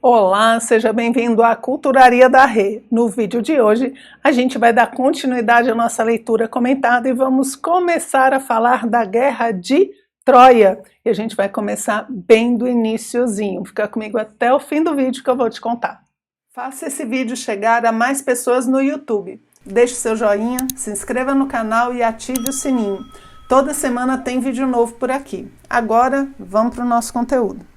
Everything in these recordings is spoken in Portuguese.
Olá, seja bem-vindo à Culturaria da Rê. No vídeo de hoje, a gente vai dar continuidade à nossa leitura comentada e vamos começar a falar da Guerra de Troia. E a gente vai começar bem do iniciozinho. Fica comigo até o fim do vídeo que eu vou te contar. Faça esse vídeo chegar a mais pessoas no YouTube. Deixe seu joinha, se inscreva no canal e ative o sininho. Toda semana tem vídeo novo por aqui. Agora, vamos para o nosso conteúdo.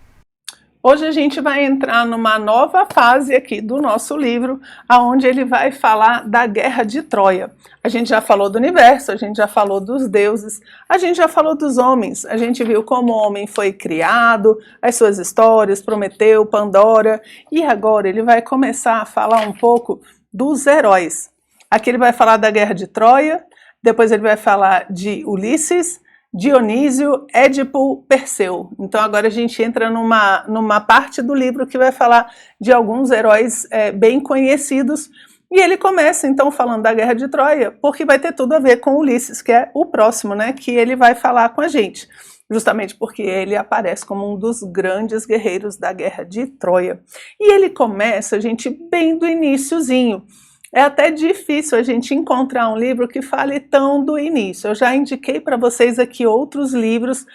Hoje a gente vai entrar numa nova fase aqui do nosso livro, onde ele vai falar da Guerra de Troia. A gente já falou do universo, a gente já falou dos deuses, a gente já falou dos homens, a gente viu como o homem foi criado, as suas histórias, Prometeu, Pandora, e agora ele vai começar a falar um pouco dos heróis. Aqui ele vai falar da Guerra de Troia, depois ele vai falar de Ulisses, Dionísio, Édipo, Perseu. Então agora a gente entra numa parte do livro que vai falar de alguns heróis bem conhecidos, e ele começa então falando da Guerra de Troia, porque vai ter tudo a ver com Ulisses, que é o próximo, né, que ele vai falar com a gente, justamente porque ele aparece como um dos grandes guerreiros da Guerra de Troia. E ele começa, gente, bem do iniciozinho. É até difícil a gente encontrar um livro que fale tão do início. Eu já indiquei para vocês aqui outros livros,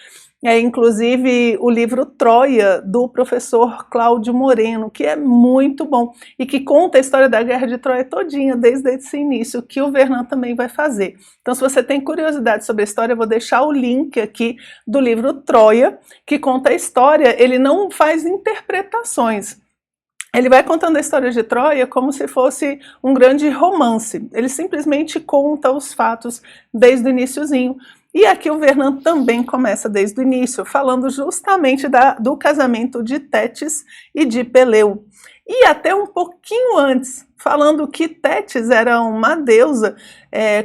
inclusive o livro Troia, do professor Cláudio Moreno, que é muito bom e que conta a história da Guerra de Troia todinha, desde esse início, que o Vernan também vai fazer. Então, se você tem curiosidade sobre a história, eu vou deixar o link aqui do livro Troia, que conta a história. Ele não faz interpretações. Ele vai contando a história de Troia como se fosse um grande romance. Ele simplesmente conta os fatos desde o iniciozinho. E aqui o Vernan também começa desde o início, falando justamente do casamento de Tétis e de Peleu. E até um pouquinho antes, falando que Tétis era uma deusa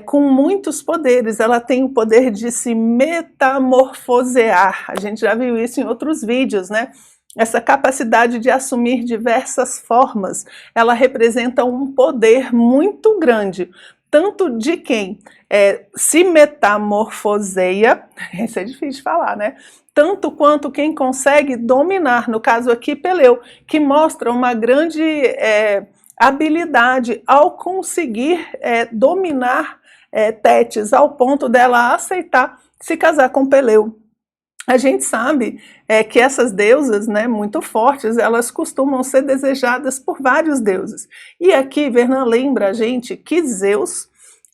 com muitos poderes. Ela tem o poder de se metamorfosear. A gente já viu isso em outros vídeos, né? Essa capacidade de assumir diversas formas, ela representa um poder muito grande, tanto de quem se metamorfoseia, isso é difícil de falar, né? Tanto quanto quem consegue dominar, no caso aqui Peleu, que mostra uma grande habilidade ao conseguir dominar Tétis, ao ponto dela aceitar se casar com Peleu. A gente sabe que essas deusas, né, muito fortes, elas costumam ser desejadas por vários deuses. E aqui Vernan lembra a gente que Zeus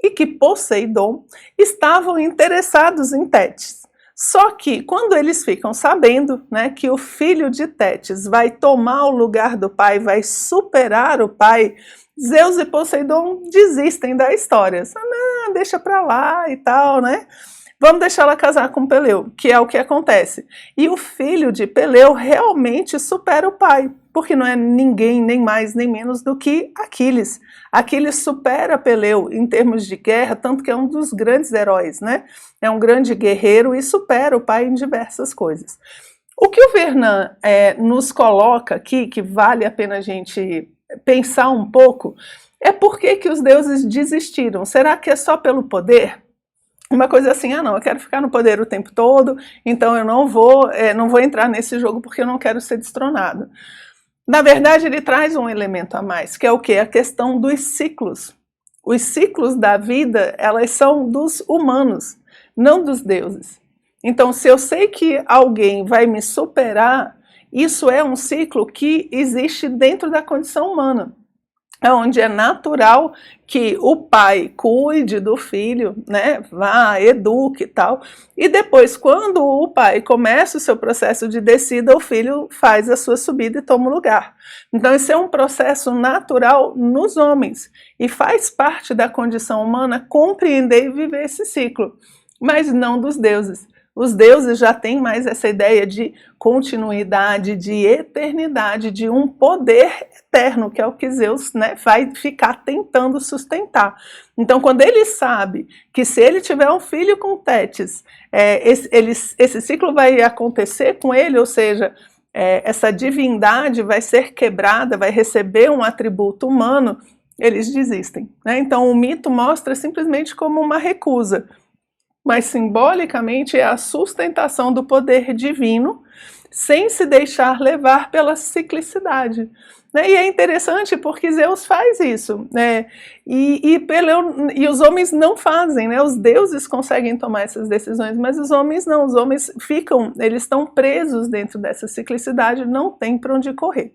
e que Poseidon estavam interessados em Tétis. Só que quando eles ficam sabendo, né, que o filho de Tétis vai tomar o lugar do pai, vai superar o pai, Zeus e Poseidon desistem da história. Não, deixa pra lá e tal, né? Vamos deixar ela casar com Peleu, que é o que acontece. E o filho de Peleu realmente supera o pai, porque não é ninguém, nem mais, nem menos do que Aquiles. Aquiles supera Peleu em termos de guerra, tanto que é um dos grandes heróis, né? É um grande guerreiro e supera o pai em diversas coisas. O que o Vernan nos coloca aqui, que vale a pena a gente pensar um pouco, é por que os deuses desistiram. Será que é só pelo poder? Uma coisa assim, não, eu quero ficar no poder o tempo todo, então eu não vou entrar nesse jogo porque eu não quero ser destronado. Na verdade, ele traz um elemento a mais, que é o quê? A questão dos ciclos. Os ciclos da vida, elas são dos humanos, não dos deuses. Então, se eu sei que alguém vai me superar, isso é um ciclo que existe dentro da condição humana, onde é natural que o pai cuide do filho, né, vá, eduque e tal, e depois, quando o pai começa o seu processo de descida, o filho faz a sua subida e toma o lugar. Então, esse é um processo natural nos homens, e faz parte da condição humana compreender e viver esse ciclo, mas não dos deuses. Os deuses já têm mais essa ideia de continuidade, de eternidade, de um poder eterno, que é o que Zeus, né, vai ficar tentando sustentar. Então, quando ele sabe que se ele tiver um filho com Tétis, esse ciclo vai acontecer com ele, ou seja, essa divindade vai ser quebrada, vai receber um atributo humano, eles desistem, né? Então, o mito mostra simplesmente como uma recusa. mas simbolicamente é a sustentação do poder divino, sem se deixar levar pela ciclicidade. Né? E é interessante porque Zeus faz isso, né? E os homens não fazem, né? Os deuses conseguem tomar essas decisões, mas os homens não, os homens eles estão presos dentro dessa ciclicidade, não tem para onde correr.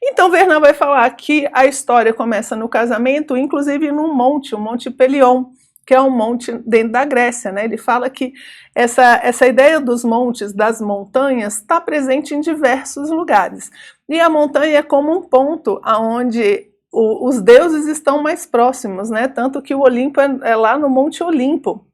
Então Vernal vai falar que a história começa no casamento, inclusive num monte, o Monte Pelion, que é um monte dentro da Grécia, né? Ele fala que essa ideia dos montes, das montanhas, está presente em diversos lugares. E a montanha é como um ponto onde os deuses estão mais próximos, né? Tanto que o Olimpo é lá no Monte Olimpo,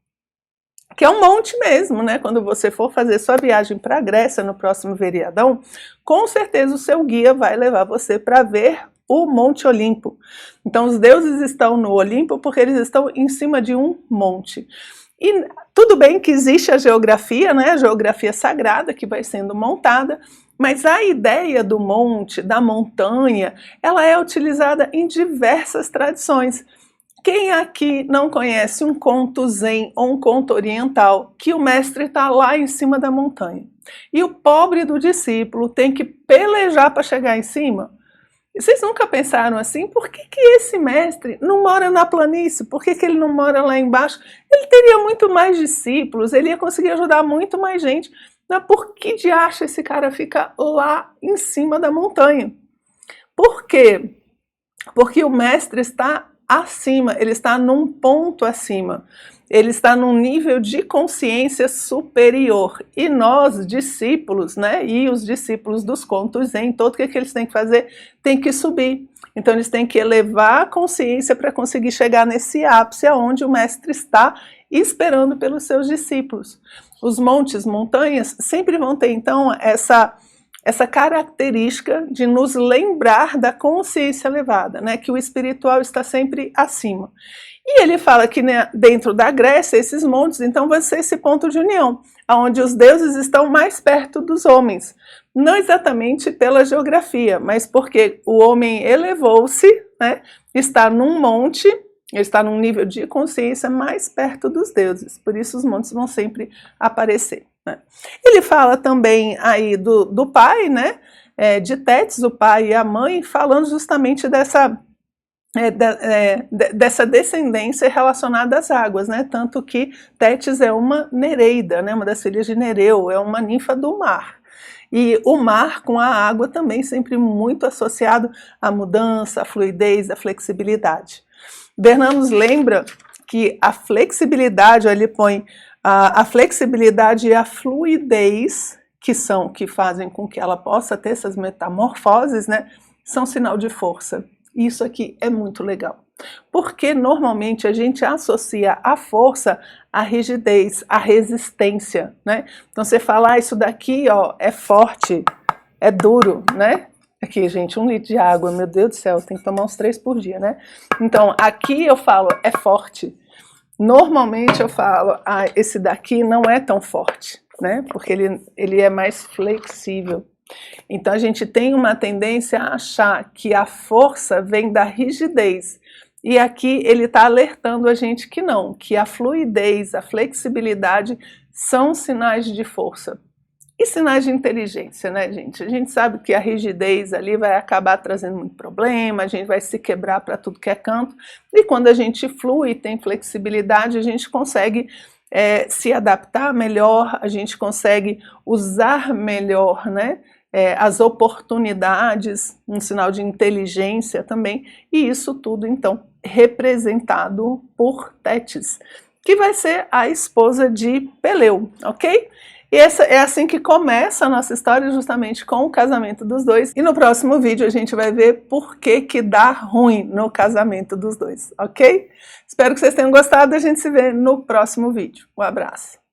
que é um monte mesmo, né? Quando você for fazer sua viagem para a Grécia no próximo feriadão, com certeza o seu guia vai levar você para ver o Monte Olimpo. Então os deuses estão no Olimpo porque eles estão em cima de um monte. E tudo bem que existe a geografia, né? A geografia sagrada que vai sendo montada, mas a ideia do monte, da montanha, ela é utilizada em diversas tradições. Quem aqui não conhece um conto zen ou um conto oriental que o mestre está lá em cima da montanha e o pobre do discípulo tem que pelejar para chegar em cima? E vocês nunca pensaram assim? Por que esse mestre não mora na planície? Por que ele não mora lá embaixo? Ele teria muito mais discípulos, ele ia conseguir ajudar muito mais gente. Mas por que de acha esse cara fica lá em cima da montanha? Por quê? Porque o mestre está acima, ele está num ponto acima, ele está num nível de consciência superior. E nós, discípulos, né, e os discípulos dos contos zen, todo o que eles têm que fazer? Tem que subir. Então eles têm que elevar a consciência para conseguir chegar nesse ápice aonde o mestre está esperando pelos seus discípulos. Os montes, montanhas, sempre vão ter então essa característica de nos lembrar da consciência elevada, né, que o espiritual está sempre acima. E ele fala que, né, dentro da Grécia, esses montes, então vai ser esse ponto de união, onde os deuses estão mais perto dos homens. Não exatamente pela geografia, mas porque o homem elevou-se, né, está num monte, ele está num nível de consciência mais perto dos deuses, por isso os montes vão sempre aparecer. Né? Ele fala também aí do pai, né, de Tétis, o pai e a mãe, falando justamente dessa descendência relacionada às águas, né? Tanto que Tétis é uma Nereida, né? Uma das filhas de Nereu, é uma ninfa do mar. E o mar com a água também sempre muito associado à mudança, à fluidez, à flexibilidade. Bernard nos lembra que a flexibilidade, ele põe a flexibilidade e a fluidez, que fazem com que ela possa ter essas metamorfoses, né, são sinal de força. Isso aqui é muito legal, porque normalmente a gente associa a força à rigidez, à resistência, né? Então você fala, isso daqui, ó, é forte, é duro, né? Aqui, gente, 1 litro de água, meu Deus do céu, tem que tomar uns 3 por dia, né? Então, aqui eu falo, é forte. Normalmente eu falo, esse daqui não é tão forte, né? Porque ele é mais flexível. Então a gente tem uma tendência a achar que a força vem da rigidez. E aqui ele está alertando a gente que não, que a fluidez, a flexibilidade são sinais de força. E sinais de inteligência, né, gente? A gente sabe que a rigidez ali vai acabar trazendo muito problema, a gente vai se quebrar para tudo que é canto, e quando a gente flui e tem flexibilidade, a gente consegue se adaptar melhor, a gente consegue usar melhor, né, as oportunidades, um sinal de inteligência também, e isso tudo, então, representado por Tétis, que vai ser a esposa de Peleu, ok? E é assim que começa a nossa história, justamente com o casamento dos dois. E no próximo vídeo a gente vai ver por que dá ruim no casamento dos dois, ok? Espero que vocês tenham gostado, a gente se vê no próximo vídeo. Um abraço.